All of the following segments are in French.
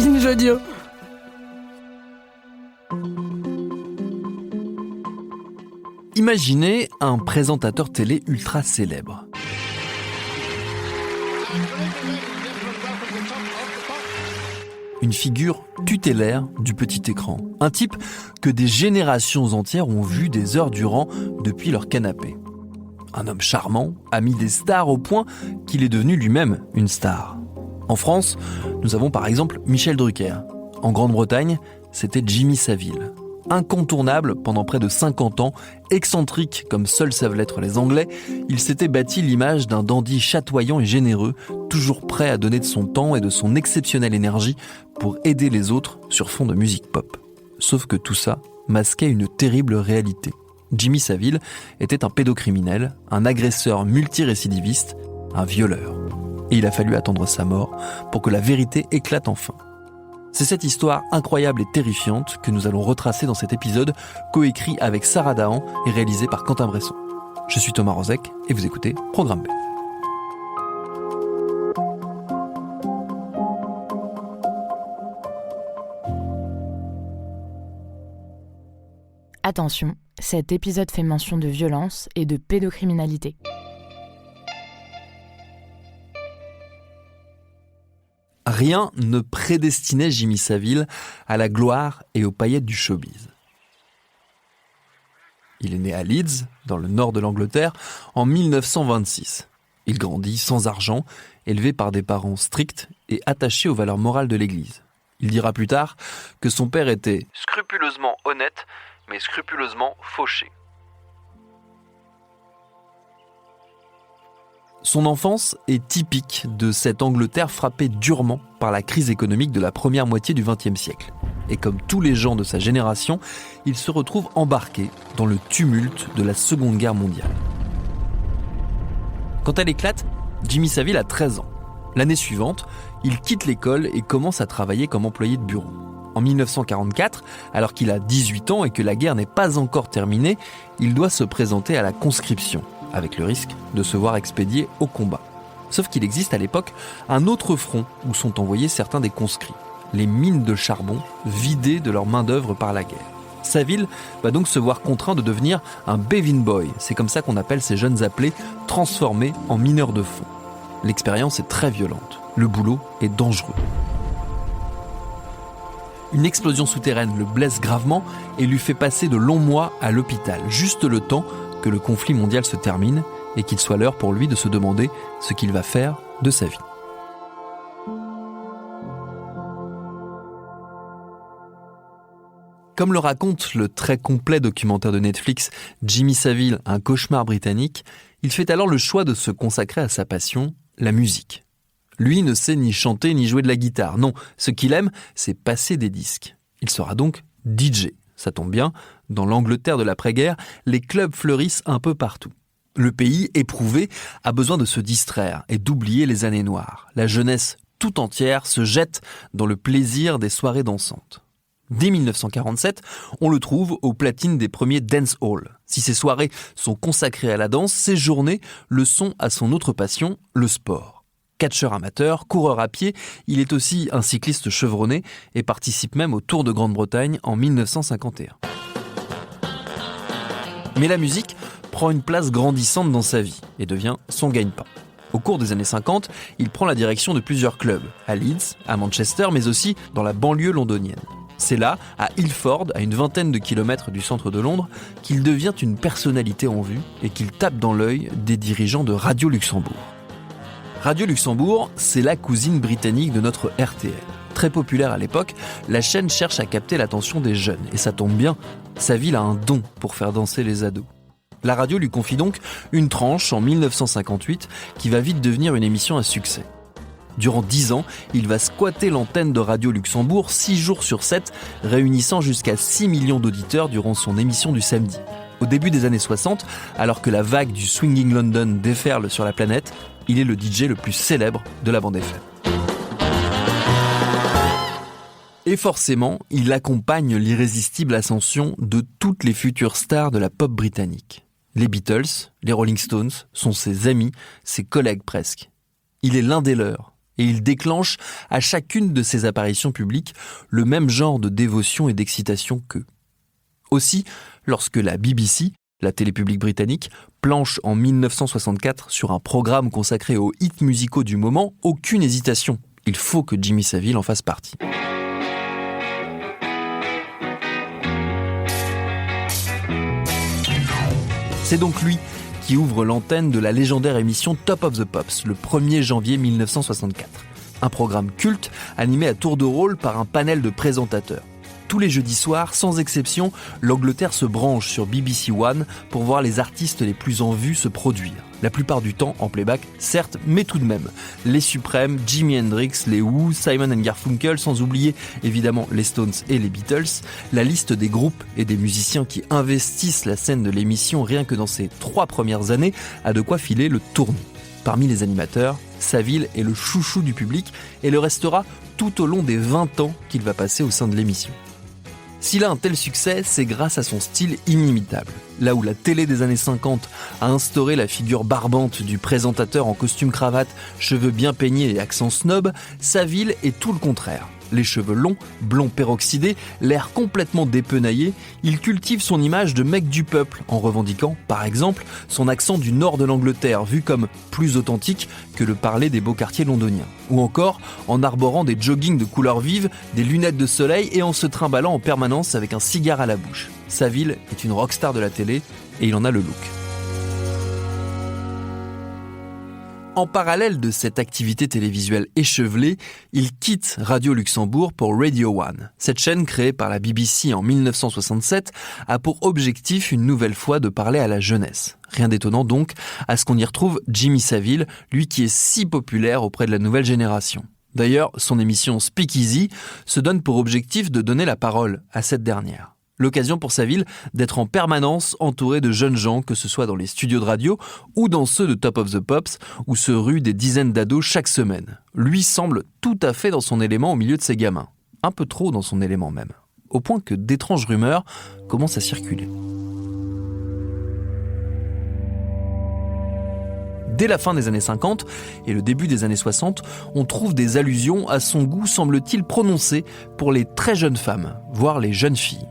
Binge Audio. Imaginez un présentateur télé ultra célèbre. Une figure tutélaire du petit écran. Un type que des générations entières ont vu des heures durant depuis leur canapé. Un homme charmant, ami des stars au point qu'il est devenu lui-même une star. En France, nous avons par exemple Michel Drucker. En Grande-Bretagne, c'était Jimmy Savile. Incontournable pendant près de 50 ans, excentrique comme seuls savent l'être les Anglais, il s'était bâti l'image d'un dandy chatoyant et généreux, toujours prêt à donner de son temps et de son exceptionnelle énergie pour aider les autres sur fond de musique pop. Sauf que tout ça masquait une terrible réalité. Jimmy Savile était un pédocriminel, un agresseur multirécidiviste, un violeur. Et il a fallu attendre sa mort pour que la vérité éclate enfin. C'est cette histoire incroyable et terrifiante que nous allons retracer dans cet épisode, coécrit avec Sarah Dahan et réalisé par Quentin Bresson. Je suis Thomas Rozek et vous écoutez Programme B. Attention, cet épisode fait mention de violence et de pédocriminalité. Rien ne prédestinait Jimmy Savile à la gloire et aux paillettes du showbiz. Il est né à Leeds, dans le nord de l'Angleterre, en 1926. Il grandit sans argent, élevé par des parents stricts et attachés aux valeurs morales de l'Église. Il dira plus tard que son père était scrupuleusement honnête, mais scrupuleusement fauché. Son enfance est typique de cette Angleterre frappée durement par la crise économique de la première moitié du XXe siècle. Et comme tous les gens de sa génération, il se retrouve embarqué dans le tumulte de la Seconde Guerre mondiale. Quand elle éclate, Jimmy Savile a 13 ans. L'année suivante, il quitte l'école et commence à travailler comme employé de bureau. En 1944, alors qu'il a 18 ans et que la guerre n'est pas encore terminée, il doit se présenter à la conscription, avec le risque de se voir expédié au combat. Sauf qu'il existe à l'époque un autre front où sont envoyés certains des conscrits, les mines de charbon vidées de leur main-d'œuvre par la guerre. Savile va donc se voir contraint de devenir un Bevin Boy, c'est comme ça qu'on appelle ces jeunes appelés transformés en mineurs de fond. L'expérience est très violente, le boulot est dangereux. Une explosion souterraine le blesse gravement et lui fait passer de longs mois à l'hôpital, juste le temps que le conflit mondial se termine et qu'il soit l'heure pour lui de se demander ce qu'il va faire de sa vie. Comme le raconte le très complet documentaire de Netflix Jimmy Savile, un cauchemar britannique, il fait alors le choix de se consacrer à sa passion, la musique. Lui ne sait ni chanter ni jouer de la guitare. Non, ce qu'il aime, c'est passer des disques. Il sera donc DJ. Ça tombe bien, dans l'Angleterre de l'après-guerre, les clubs fleurissent un peu partout. Le pays, éprouvé, a besoin de se distraire et d'oublier les années noires. La jeunesse tout entière se jette dans le plaisir des soirées dansantes. Dès 1947, on le trouve aux platines des premiers dance halls. Si ces soirées sont consacrées à la danse, ces journées le sont à son autre passion, le sport. Catcheur amateur, coureur à pied, il est aussi un cycliste chevronné et participe même au Tour de Grande-Bretagne en 1951. Mais la musique prend une place grandissante dans sa vie et devient son gagne-pain. Au cours des années 50, il prend la direction de plusieurs clubs, à Leeds, à Manchester, mais aussi dans la banlieue londonienne. C'est là, à Ilford, à une vingtaine de kilomètres du centre de Londres, qu'il devient une personnalité en vue et qu'il tape dans l'œil des dirigeants de Radio Luxembourg. Radio Luxembourg, c'est la cousine britannique de notre RTL. Très populaire à l'époque, la chaîne cherche à capter l'attention des jeunes. Et ça tombe bien, Savile a un don pour faire danser les ados. La radio lui confie donc une tranche en 1958 qui va vite devenir une émission à succès. Durant 10 ans, il va squatter l'antenne de Radio Luxembourg 6 jours sur 7, réunissant jusqu'à 6 millions d'auditeurs durant son émission du samedi. Au début des années 60, alors que la vague du Swinging London déferle sur la planète, il est le DJ le plus célèbre de la bande FM. Et forcément, il accompagne l'irrésistible ascension de toutes les futures stars de la pop britannique. Les Beatles, les Rolling Stones sont ses amis, ses collègues presque. Il est l'un des leurs, Et il déclenche à chacune de ses apparitions publiques le même genre de dévotion et d'excitation qu'eux. Aussi, lorsque la BBC, la télé publique britannique, planche en 1964 sur un programme consacré aux hits musicaux du moment, aucune hésitation. Il faut que Jimmy Savile en fasse partie. C'est donc lui qui ouvre l'antenne de la légendaire émission Top of the Pops le 1er janvier 1964. Un programme culte animé à tour de rôle par un panel de présentateurs. Tous les jeudis soirs, sans exception, l'Angleterre se branche sur BBC One pour voir les artistes les plus en vue se produire. La plupart du temps en playback, certes, mais tout de même. Les Supremes, Jimi Hendrix, les Who, Simon & Garfunkel, sans oublier évidemment les Stones et les Beatles. La liste des groupes et des musiciens qui investissent la scène de l'émission rien que dans ces 3 premières années a de quoi filer le tournis. Parmi les animateurs, Savile est le chouchou du public et le restera tout au long des 20 ans qu'il va passer au sein de l'émission. S'il a un tel succès, c'est grâce à son style inimitable. Là où la télé des années 50 a instauré la figure barbante du présentateur en costume cravate, cheveux bien peignés et accent snob, Savile est tout le contraire. Les cheveux longs, blond peroxydé, l'air complètement dépenaillé, il cultive son image de mec du peuple en revendiquant, par exemple, son accent du nord de l'Angleterre, vu comme plus authentique que le parler des beaux quartiers londoniens. Ou encore en arborant des joggings de couleur vive, des lunettes de soleil et en se trimballant en permanence avec un cigare à la bouche. Savile est une rockstar de la télé et il en a le look. En parallèle de cette activité télévisuelle échevelée, il quitte Radio Luxembourg pour Radio One. Cette chaîne, créée par la BBC en 1967, a pour objectif une nouvelle fois de parler à la jeunesse. Rien d'étonnant donc à ce qu'on y retrouve Jimmy Savile, lui qui est si populaire auprès de la nouvelle génération. D'ailleurs, son émission Speakeasy se donne pour objectif de donner la parole à cette dernière. L'occasion pour Savile d'être en permanence entouré de jeunes gens, que ce soit dans les studios de radio ou dans ceux de Top of the Pops, où se ruent des dizaines d'ados chaque semaine. Lui semble tout à fait dans son élément au milieu de ses gamins. Un peu trop dans son élément même. Au point que d'étranges rumeurs commencent à circuler. Dès la fin des années 50 et le début des années 60, on trouve des allusions à son goût, semble-t-il, prononcé pour les très jeunes femmes, voire les jeunes filles.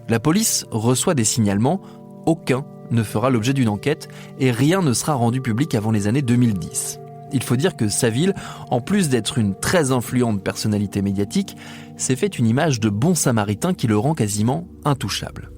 La police reçoit des signalements, aucun ne fera l'objet d'une enquête et rien ne sera rendu public avant les années 2010. Il faut dire que Savile, en plus d'être une très influente personnalité médiatique, s'est fait une image de bon samaritain qui le rend quasiment intouchable.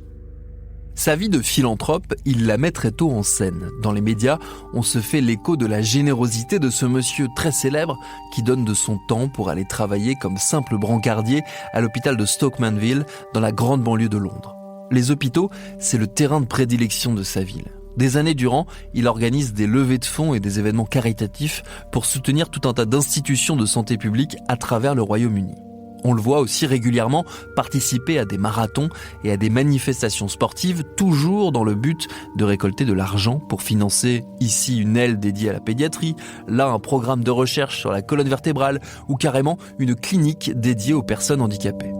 Sa vie de philanthrope, il la met très tôt en scène. Dans les médias, on se fait l'écho de la générosité de ce monsieur très célèbre qui donne de son temps pour aller travailler comme simple brancardier à l'hôpital de Stoke Mandeville dans la grande banlieue de Londres. Les hôpitaux, c'est le terrain de prédilection de Savile. Des années durant, il organise des levées de fonds et des événements caritatifs pour soutenir tout un tas d'institutions de santé publique à travers le Royaume-Uni. On le voit aussi régulièrement participer à des marathons et à des manifestations sportives, toujours dans le but de récolter de l'argent pour financer ici une aile dédiée à la pédiatrie, là un programme de recherche sur la colonne vertébrale ou carrément une clinique dédiée aux personnes handicapées.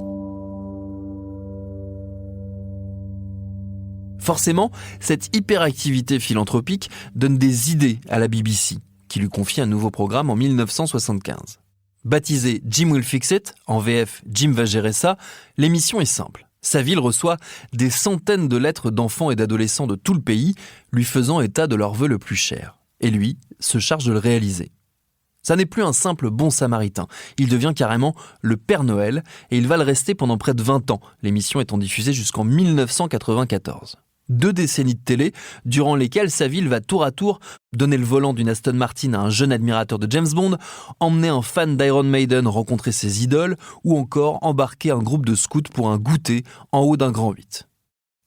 Forcément, cette hyperactivité philanthropique donne des idées à la BBC, qui lui confie un nouveau programme en 1975. Baptisé Jim Will Fix It, en VF Jim va gérer ça, l'émission est simple. Savile reçoit des centaines de lettres d'enfants et d'adolescents de tout le pays, lui faisant état de leur vœu le plus cher. Et lui se charge de le réaliser. Ça n'est plus un simple bon samaritain, il devient carrément le Père Noël, et il va le rester pendant près de 20 ans, l'émission étant diffusée jusqu'en 1994. 2 décennies de télé, durant lesquelles Savile va tour à tour donner le volant d'une Aston Martin à un jeune admirateur de James Bond, emmener un fan d'Iron Maiden rencontrer ses idoles, ou encore embarquer un groupe de scouts pour un goûter en haut d'un grand 8.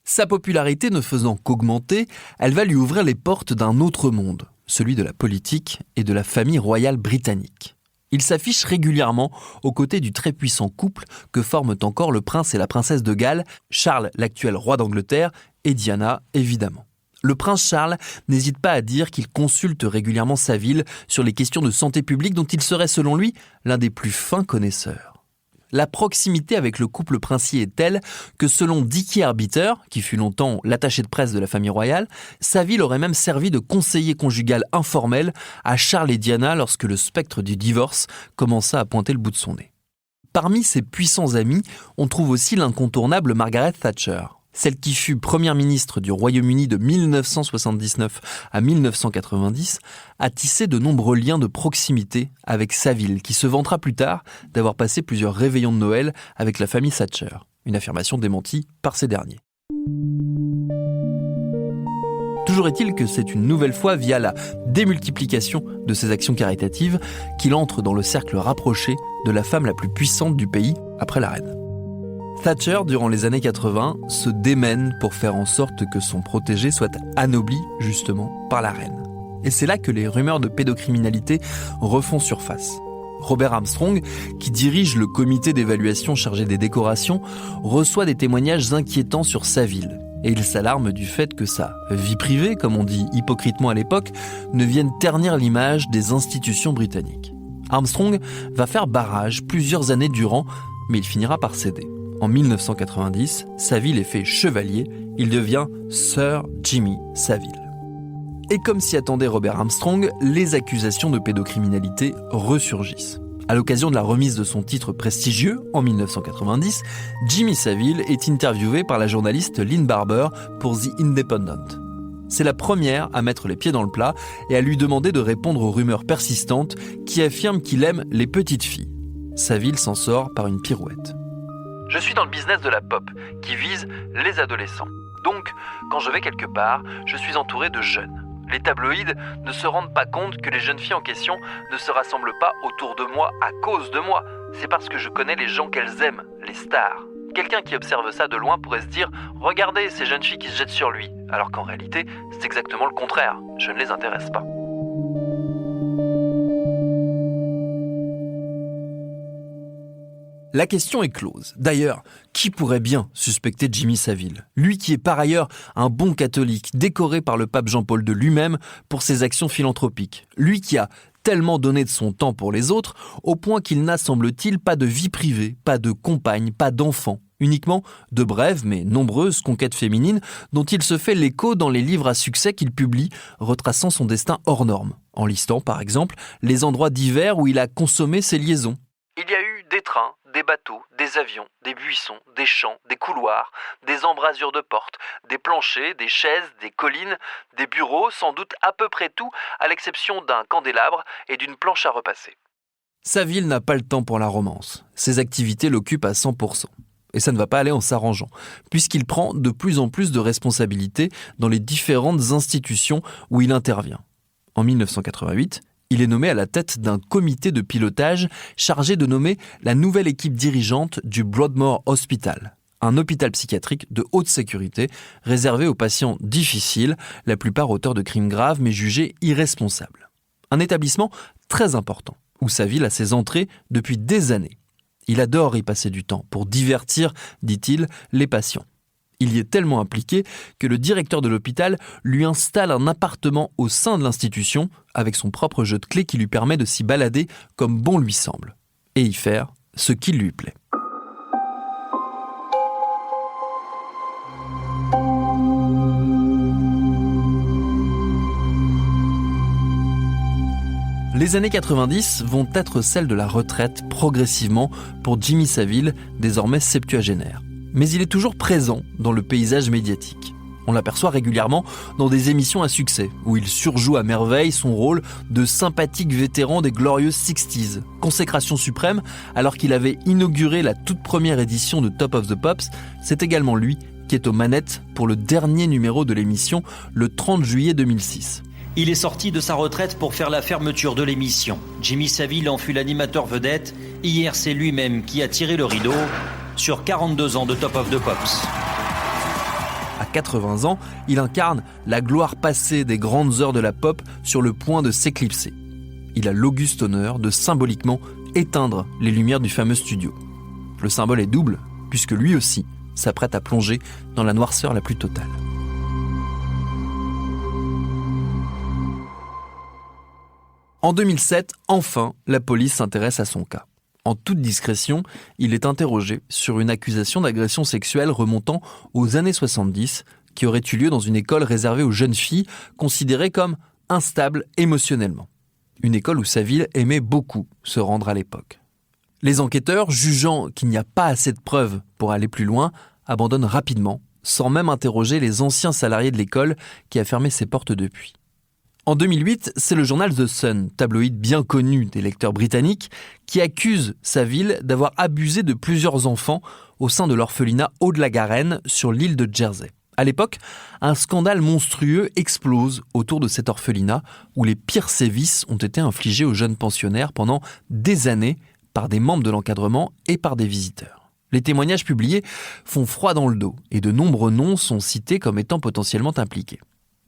Sa popularité ne faisant qu'augmenter, elle va lui ouvrir les portes d'un autre monde, celui de la politique et de la famille royale britannique. Il s'affiche régulièrement aux côtés du très puissant couple que forment encore le prince et la princesse de Galles, Charles, l'actuel roi d'Angleterre, et Diana, évidemment. Le prince Charles n'hésite pas à dire qu'il consulte régulièrement Savile sur les questions de santé publique dont il serait, selon lui, l'un des plus fins connaisseurs. La proximité avec le couple princier est telle que selon Dickie Arbiter, qui fut longtemps l'attaché de presse de la famille royale, Saville aurait même servi de conseiller conjugal informel à Charles et Diana lorsque le spectre du divorce commença à pointer le bout de son nez. Parmi ses puissants amis, on trouve aussi l'incontournable Margaret Thatcher. Celle qui fut première ministre du Royaume-Uni de 1979 à 1990, a tissé de nombreux liens de proximité avec Saville, qui se vantera plus tard d'avoir passé plusieurs réveillons de Noël avec la famille Thatcher. Une affirmation démentie par ces derniers. Toujours est-il que c'est une nouvelle fois via la démultiplication de ses actions caritatives qu'il entre dans le cercle rapproché de la femme la plus puissante du pays après la reine. Thatcher, durant les années 80, se démène pour faire en sorte que son protégé soit anobli, justement, par la reine. Et c'est là que les rumeurs de pédocriminalité refont surface. Robert Armstrong, qui dirige le comité d'évaluation chargé des décorations, reçoit des témoignages inquiétants sur Saville. Et il s'alarme du fait que sa vie privée, comme on dit hypocritement à l'époque, ne vienne ternir l'image des institutions britanniques. Armstrong va faire barrage plusieurs années durant, mais il finira par céder. En 1990, Saville est fait chevalier, il devient Sir Jimmy Saville. Et comme s'y attendait Robert Armstrong, les accusations de pédocriminalité ressurgissent. À l'occasion de la remise de son titre prestigieux, en 1990, Jimmy Saville est interviewé par la journaliste Lynn Barber pour The Independent. C'est la première à mettre les pieds dans le plat et à lui demander de répondre aux rumeurs persistantes qui affirment qu'il aime les petites filles. Saville s'en sort par une pirouette. Je suis dans le business de la pop, qui vise les adolescents. Donc, quand je vais quelque part, je suis entouré de jeunes. Les tabloïds ne se rendent pas compte que les jeunes filles en question ne se rassemblent pas autour de moi à cause de moi. C'est parce que je connais les gens qu'elles aiment, les stars. Quelqu'un qui observe ça de loin pourrait se dire « Regardez ces jeunes filles qui se jettent sur lui », alors qu'en réalité, c'est exactement le contraire. Je ne les intéresse pas. La question est close. D'ailleurs, qui pourrait bien suspecter Jimmy Saville ? Lui qui est par ailleurs un bon catholique, décoré par le pape Jean-Paul II lui-même pour ses actions philanthropiques. Lui qui a tellement donné de son temps pour les autres, au point qu'il n'a, semble-t-il, pas de vie privée, pas de compagne, pas d'enfant. Uniquement de brèves mais nombreuses conquêtes féminines dont il se fait l'écho dans les livres à succès qu'il publie, retraçant son destin hors norme, en listant par exemple les endroits divers où il a consommé ses liaisons. Il y a eu des trains, des bateaux, des avions, des buissons, des champs, des couloirs, des embrasures de portes, des planchers, des chaises, des collines, des bureaux, sans doute à peu près tout, à l'exception d'un candélabre et d'une planche à repasser. Saville n'a pas le temps pour la romance. Ses activités l'occupent à 100%. Et ça ne va pas aller en s'arrangeant, puisqu'il prend de plus en plus de responsabilités dans les différentes institutions où il intervient. En 1988, il est nommé à la tête d'un comité de pilotage chargé de nommer la nouvelle équipe dirigeante du Broadmoor Hospital, un hôpital psychiatrique de haute sécurité réservé aux patients difficiles, la plupart auteurs de crimes graves mais jugés irresponsables. Un établissement très important, où Saville a ses entrées depuis des années. Il adore y passer du temps pour divertir, dit-il, les patients. Il y est tellement impliqué que le directeur de l'hôpital lui installe un appartement au sein de l'institution avec son propre jeu de clés qui lui permet de s'y balader comme bon lui semble et y faire ce qui lui plaît. Les années 90 vont être celles de la retraite progressivement pour Jimmy Saville, désormais septuagénaire. Mais il est toujours présent dans le paysage médiatique. On l'aperçoit régulièrement dans des émissions à succès, où il surjoue à merveille son rôle de sympathique vétéran des glorieuses 60s. Consécration suprême, alors qu'il avait inauguré la toute première édition de Top of the Pops, c'est également lui qui est aux manettes pour le dernier numéro de l'émission, le 30 juillet 2006. Il est sorti de sa retraite pour faire la fermeture de l'émission. Jimmy Saville en fut l'animateur vedette. Hier, c'est lui-même qui a tiré le rideau sur 42 ans de Top of the Pops. À 80 ans, il incarne la gloire passée des grandes heures de la pop sur le point de s'éclipser. Il a l'auguste honneur de symboliquement éteindre les lumières du fameux studio. Le symbole est double, puisque lui aussi s'apprête à plonger dans la noirceur la plus totale. En 2007, enfin, la police s'intéresse à son cas. En toute discrétion, il est interrogé sur une accusation d'agression sexuelle remontant aux années 70 qui aurait eu lieu dans une école réservée aux jeunes filles considérées comme instables émotionnellement. Une école où Saville aimait beaucoup se rendre à l'époque. Les enquêteurs, jugeant qu'il n'y a pas assez de preuves pour aller plus loin, abandonnent rapidement, sans même interroger les anciens salariés de l'école qui a fermé ses portes depuis. En 2008, c'est le journal The Sun, tabloïd bien connu des lecteurs britanniques, qui accuse Saville d'avoir abusé de plusieurs enfants au sein de l'orphelinat Haut-de-la-Garenne sur l'île de Jersey. À l'époque, un scandale monstrueux explose autour de cet orphelinat où les pires sévices ont été infligés aux jeunes pensionnaires pendant des années par des membres de l'encadrement et par des visiteurs. Les témoignages publiés font froid dans le dos et de nombreux noms sont cités comme étant potentiellement impliqués.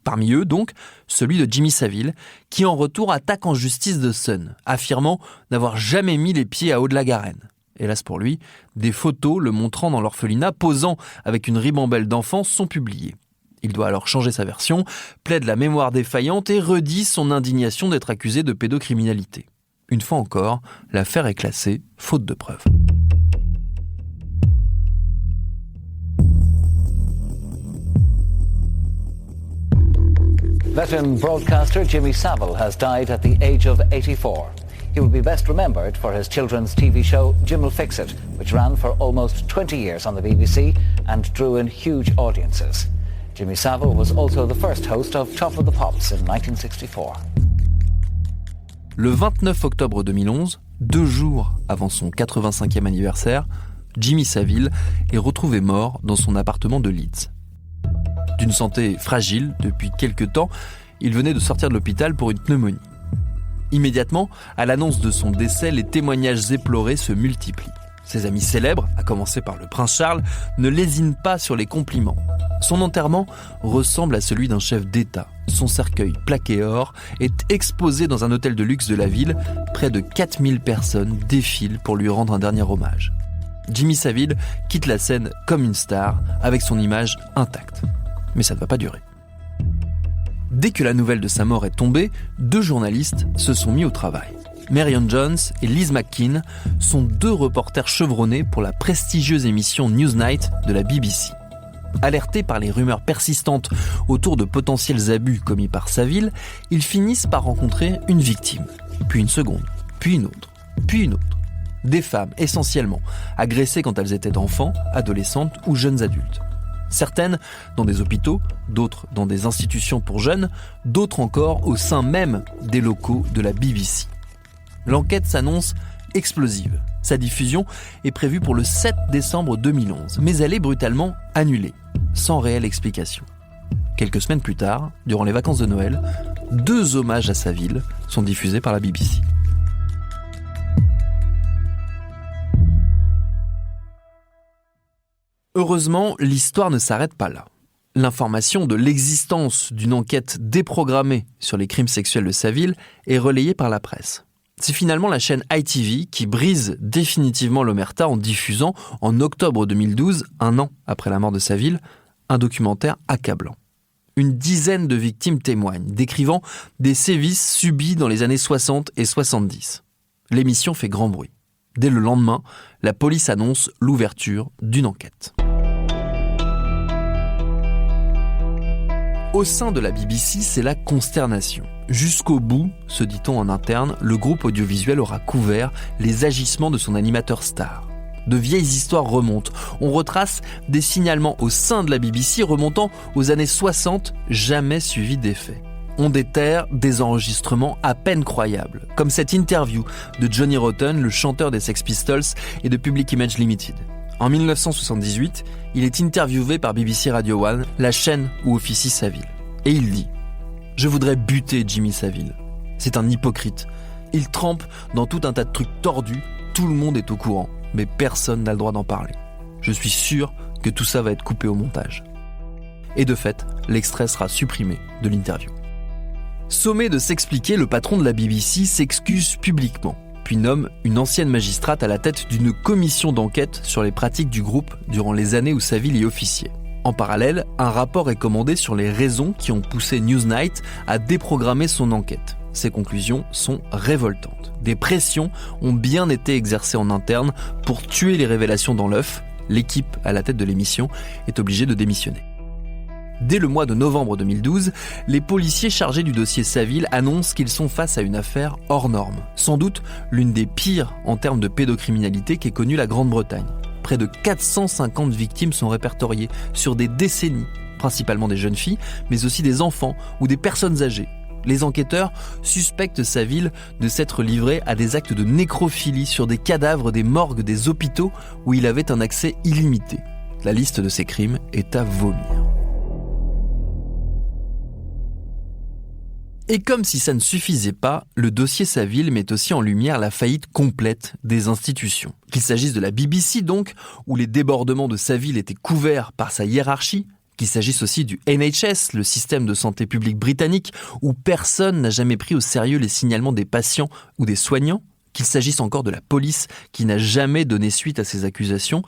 Parmi eux, donc, celui de Jimmy Saville, qui en retour attaque en justice The Sun, affirmant n'avoir jamais mis les pieds à Haut-de-la-Garenne. Hélas pour lui, des photos le montrant dans l'orphelinat posant avec une ribambelle d'enfants sont publiées. Il doit alors changer sa version, plaide la mémoire défaillante et redit son indignation d'être accusé de pédocriminalité. Une fois encore, l'affaire est classée faute de preuves. Veteran broadcaster Jimmy Savile has died at the age of 84. He will be best remembered for his children's TV show Jim'll Fix It, which ran for almost 20 years on the BBC and drew in huge audiences. Jimmy Savile was also the first host of Top of the Pops in 1964. Le 29 octobre 2011, 2 jours avant son 85e anniversaire, Jimmy Savile est retrouvé mort dans son appartement de Leeds. D'une santé fragile depuis quelque temps, il venait de sortir de l'hôpital pour une pneumonie. Immédiatement, à l'annonce de son décès, les témoignages éplorés se multiplient. Ses amis célèbres, à commencer par le prince Charles, ne lésinent pas sur les compliments. Son enterrement ressemble à celui d'un chef d'État. Son cercueil plaqué or est exposé dans un hôtel de luxe de la ville. Près de 4000 personnes défilent pour lui rendre un dernier hommage. Jimmy Savile quitte la scène comme une star, avec son image intacte. Mais ça ne va pas durer. Dès que la nouvelle de sa mort est tombée, 2 journalistes se sont mis au travail. Marion Jones et Liz McKean sont 2 reporters chevronnés pour la prestigieuse émission Newsnight de la BBC. Alertés par les rumeurs persistantes autour de potentiels abus commis par Saville, ils finissent par rencontrer une victime, puis une seconde, puis une autre, puis une autre. Des femmes, essentiellement, agressées quand elles étaient enfants, adolescentes ou jeunes adultes. Certaines dans des hôpitaux, d'autres dans des institutions pour jeunes, d'autres encore au sein même des locaux de la BBC. L'enquête s'annonce explosive. Sa diffusion est prévue pour le 7 décembre 2011, mais elle est brutalement annulée, sans réelle explication. Quelques semaines plus tard, durant les vacances de Noël, 2 hommages à Saville sont diffusés par la BBC. Heureusement, l'histoire ne s'arrête pas là. L'information de l'existence d'une enquête déprogrammée sur les crimes sexuels de Saville est relayée par la presse. C'est finalement la chaîne ITV qui brise définitivement l'omerta en diffusant, en octobre 2012, 1 an après la mort de Saville, un documentaire accablant. Une dizaine de victimes témoignent, décrivant des sévices subis dans les années 60 et 70. L'émission fait grand bruit. Dès le lendemain, la police annonce l'ouverture d'une enquête. Au sein de la BBC, c'est la consternation. Jusqu'au bout, se dit-on en interne, le groupe audiovisuel aura couvert les agissements de son animateur star. De vieilles histoires remontent. On retrace des signalements au sein de la BBC remontant aux années 60, jamais suivis d'effet. On déterre des enregistrements à peine croyables, comme cette interview de Johnny Rotten, le chanteur des Sex Pistols et de Public Image Limited. En 1978, il est interviewé par BBC Radio 1, la chaîne où officie Saville. Et il dit « Je voudrais buter Jimmy Saville. C'est un hypocrite. Il trempe dans tout un tas de trucs tordus, tout le monde est au courant, mais personne n'a le droit d'en parler. Je suis sûr que tout ça va être coupé au montage. » Et de fait, l'extrait sera supprimé de l'interview. Sommé de s'expliquer, le patron de la BBC s'excuse publiquement, puis nomme une ancienne magistrate à la tête d'une commission d'enquête sur les pratiques du groupe durant les années où Saville y officiait. En parallèle, un rapport est commandé sur les raisons qui ont poussé Newsnight à déprogrammer son enquête. ses conclusions sont révoltantes. Des pressions ont bien été exercées en interne pour tuer les révélations dans l'œuf. L'équipe à la tête de l'émission est obligée de démissionner. Dès le mois de novembre 2012, les policiers chargés du dossier Saville annoncent qu'ils sont face à une affaire hors norme. Sans doute l'une des pires en termes de pédocriminalité qu'ait connue la Grande-Bretagne. Près de 450 victimes sont répertoriées sur des décennies, principalement des jeunes filles, mais aussi des enfants ou des personnes âgées. Les enquêteurs suspectent Saville de s'être livré à des actes de nécrophilie sur des cadavres des morgues des hôpitaux où il avait un accès illimité. La liste de ces crimes est à vomir. Et comme si ça ne suffisait pas, le dossier Saville met aussi en lumière la faillite complète des institutions. Qu'il s'agisse de la BBC donc, où les débordements de Saville étaient couverts par sa hiérarchie, qu'il s'agisse aussi du NHS, le système de santé publique britannique, où personne n'a jamais pris au sérieux les signalements des patients ou des soignants, qu'il s'agisse encore de la police qui n'a jamais donné suite à ces accusations,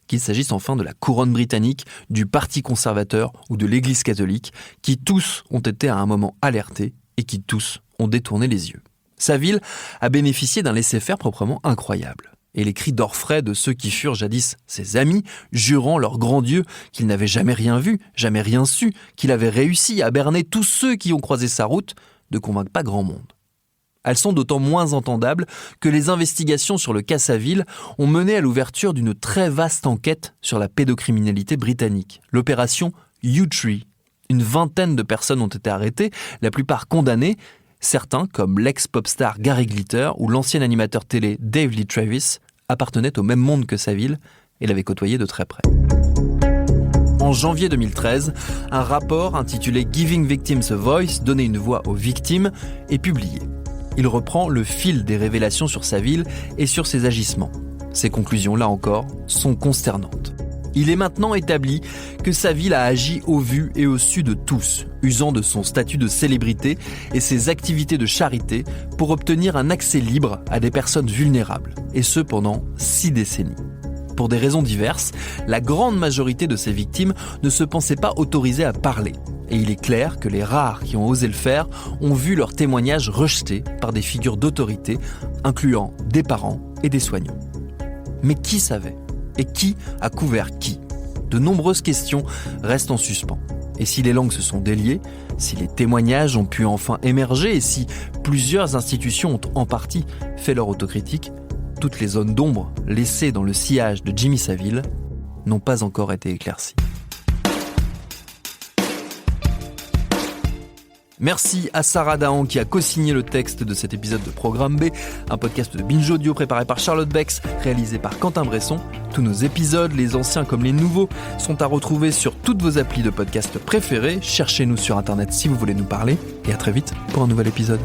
qu'il s'agisse enfin de la couronne britannique, du Parti conservateur ou de l'Église catholique, qui tous ont été à un moment alertés et qui tous ont détourné les yeux. Saville a bénéficié d'un laisser-faire proprement incroyable. Et les cris d'orfraie de ceux qui furent jadis ses amis, jurant leur grand Dieu qu'il n'avait jamais rien vu, jamais rien su, qu'il avait réussi à berner tous ceux qui ont croisé sa route, ne convainquent pas grand monde. Elles sont d'autant moins entendables que les investigations sur le cas Saville ont mené à l'ouverture d'une très vaste enquête sur la pédocriminalité britannique, l'opération U-Tree. Une vingtaine de personnes ont été arrêtées, la plupart condamnées, certains, comme l'ex-popstar Gary Glitter ou l'ancien animateur télé Dave Lee Travis, appartenaient au même monde que Saville et l'avaient côtoyé de très près. En janvier 2013, un rapport intitulé « Giving Victims a Voice » donner une voix aux victimes est publié. Il reprend le fil des révélations sur Saville et sur ses agissements. Ses conclusions, là encore, sont consternantes. Il est maintenant établi que Saville a agi au vu et au su de tous, usant de son statut de célébrité et ses activités de charité pour obtenir un accès libre à des personnes vulnérables, et ce pendant 6 décennies. Pour des raisons diverses, la grande majorité de ces victimes ne se pensaient pas autorisées à parler. Et il est clair que les rares qui ont osé le faire ont vu leurs témoignages rejetés par des figures d'autorité, incluant des parents et des soignants. Mais qui savait ? Et qui a couvert qui ? De nombreuses questions restent en suspens. Et si les langues se sont déliées, si les témoignages ont pu enfin émerger et si plusieurs institutions ont en partie fait leur autocritique, toutes les zones d'ombre laissées dans le sillage de Jimmy Saville n'ont pas encore été éclaircies. Merci à Sarah Dahan qui a co-signé le texte de cet épisode de Programme B, un podcast de Binge Audio préparé par Charlotte Bex, réalisé par Quentin Bresson. Tous nos épisodes, les anciens comme les nouveaux, sont à retrouver sur toutes vos applis de podcast préférées. Cherchez-nous sur Internet si vous voulez nous parler. Et à très vite pour un nouvel épisode.